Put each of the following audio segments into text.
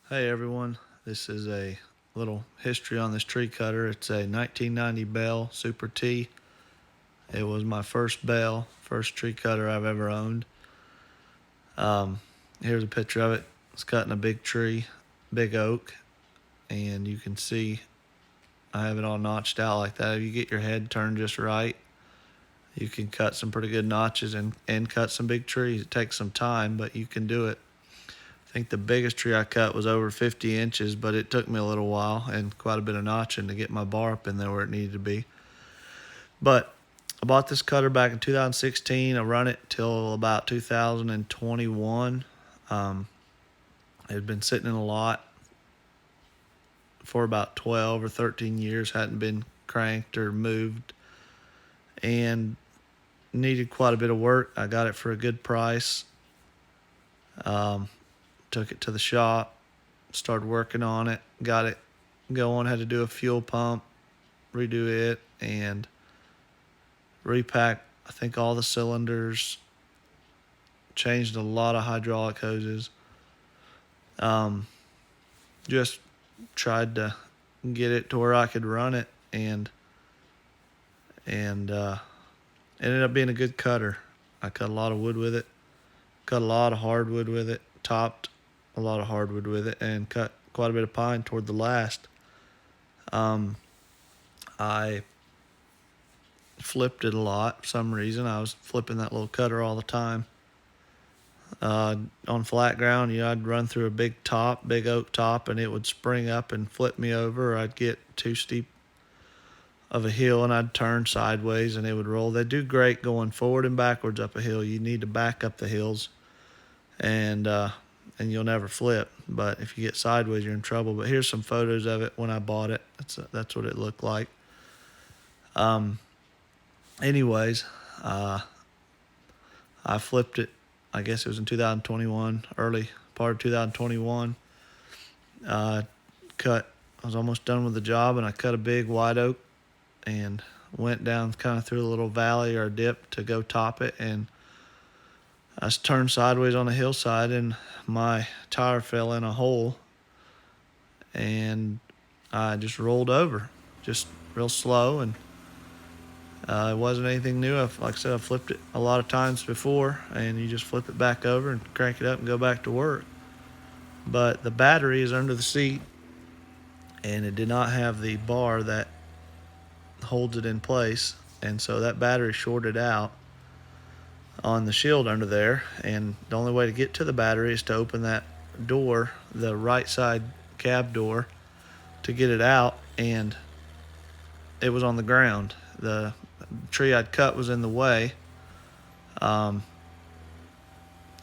Hey everyone, this is a little history on this tree cutter. It's a 1990 Bell Super T. It was my first Bell, first tree cutter I've ever owned. Um, Here's a picture of it. It's cutting a big tree, big oak, and you can see I have it all notched out like that. If you get your head turned just right, you can cut some pretty good notches and cut some big trees. It takes some time, but you can do it. I think the biggest tree I cut was over 50 inches, but it took me a little while and quite a bit of notching to get my bar up in there where it needed to be. But I bought this cutter back in 2016. I run it till about 2021. It had been sitting in a lot for about 12 or 13 years, hadn't been cranked or moved, and needed quite a bit of work. I got it for a good price. Um, Took it to the shop, started working on it, got it going, had to do a fuel pump, redo it, and repack, I think, all the cylinders, changed a lot of hydraulic hoses. Um, just tried to get it to where I could run it, and ended up being a good cutter. I cut a lot of wood with it, cut a lot of hardwood with it, topped a lot of hardwood with it, and cut quite a bit of pine toward the last. I flipped it a lot for some reason. I was flipping that little cutter all the time. On flat ground, I'd run through a big oak top, and it would spring up and flip me over. Or I'd get too steep of a hill, and I'd turn sideways, and it would roll. They do great going forward and backwards up a hill. You need to back up the hills, and you'll never flip. But if you get sideways, you're in trouble. But here's some photos of it when I bought it. That's what it looked like. Anyways, I flipped it. I guess it was in 2021, early part of 2021. I was almost done with the job, and I cut a big white oak and went down kind of through a little valley or a dip to go top it. And I turned sideways on the hillside, and my tire fell in a hole, and I just rolled over, just real slow. And it wasn't anything new. Like I said, I flipped it a lot of times before, and you just flip it back over and crank it up and go back to work. But the battery is under the seat, and it did not have the bar that holds it in place, and so that battery shorted out on the shield under there. And the only way to get to the battery is to open that door, the right side cab door, to get it out, and it was on the ground. The tree I'd cut was in the way. For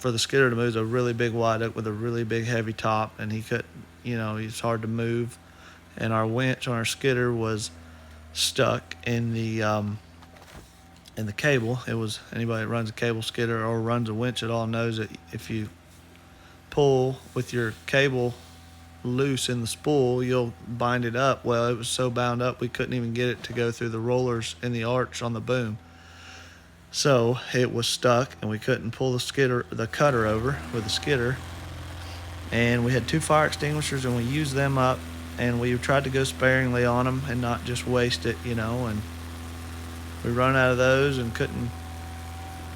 the skidder to move, is a really big white oak with a really big heavy top, and it's hard to move. And our winch on our skidder was stuck in the cable. It was, anybody that runs a cable skidder or runs a winch at all knows that if you pull with your cable loose in the spool, you'll bind it up. Well, it was so bound up we couldn't even get it to go through the rollers in the arch on the boom. So it was stuck, and we couldn't pull the cutter over with the skidder. And we had two fire extinguishers, and we used them up, and we tried to go sparingly on them and not just waste it, and we run out of those and couldn't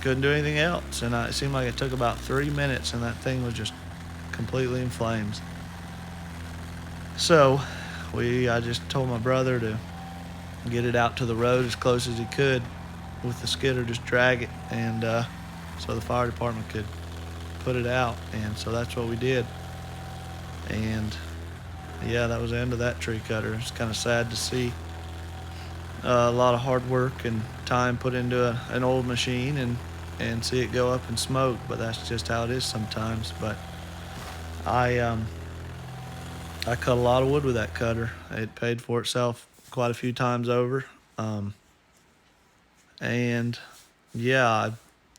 do anything else. And it seemed like it took about 3 minutes, and that thing was just completely in flames. So I just told my brother to get it out to the road as close as he could with the skidder, just drag it, and so the fire department could put it out. And so that's what we did. And yeah, that was the end of that tree cutter. It's kind of sad to see a lot of hard work and time put into an old machine, and see it go up in smoke. But that's just how it is sometimes. But I cut a lot of wood with that cutter. It paid for itself quite a few times over. And yeah,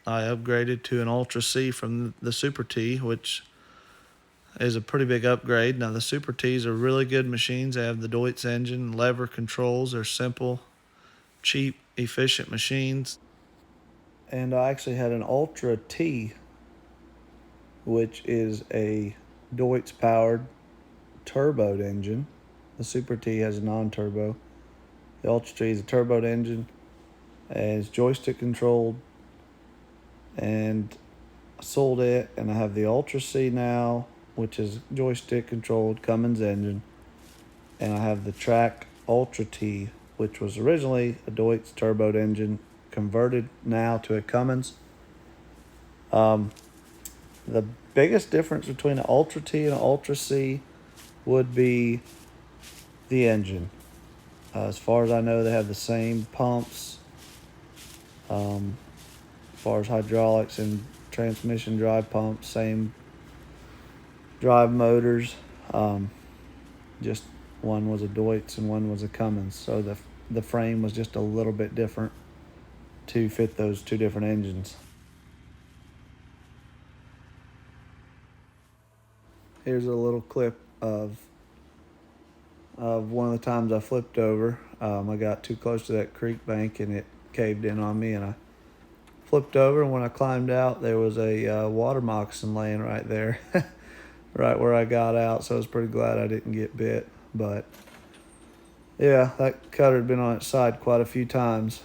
I upgraded to an Ultra C from the Super T, which is a pretty big upgrade. Now, the Super Ts are really good machines. They have the Deutz engine, lever controls. They're simple, cheap, efficient machines. And I actually had an Ultra T, which is a Deutz powered turboed engine. The Super T has a non-turbo. The Ultra T is a turboed engine, and it's joystick controlled. And I sold it, and I have the Ultra C now, which is joystick controlled Cummins engine, and I have the Track Ultra T, which was originally a Deutz turboed engine, converted now to a Cummins. The biggest difference between an Ultra T and an Ultra C would be the engine. As far as I know, they have the same pumps. As far as hydraulics and transmission drive pumps, same drive motors. Just one was a Deutz and one was a Cummins, so the frame was just a little bit different to fit those two different engines. Here's a little clip of one of the times I flipped over. I got too close to that creek bank and it caved in on me, and I flipped over, and when I climbed out, there was a water moccasin laying right there, right where I got out, so I was pretty glad I didn't get bit. But yeah, that cutter had been on its side quite a few times.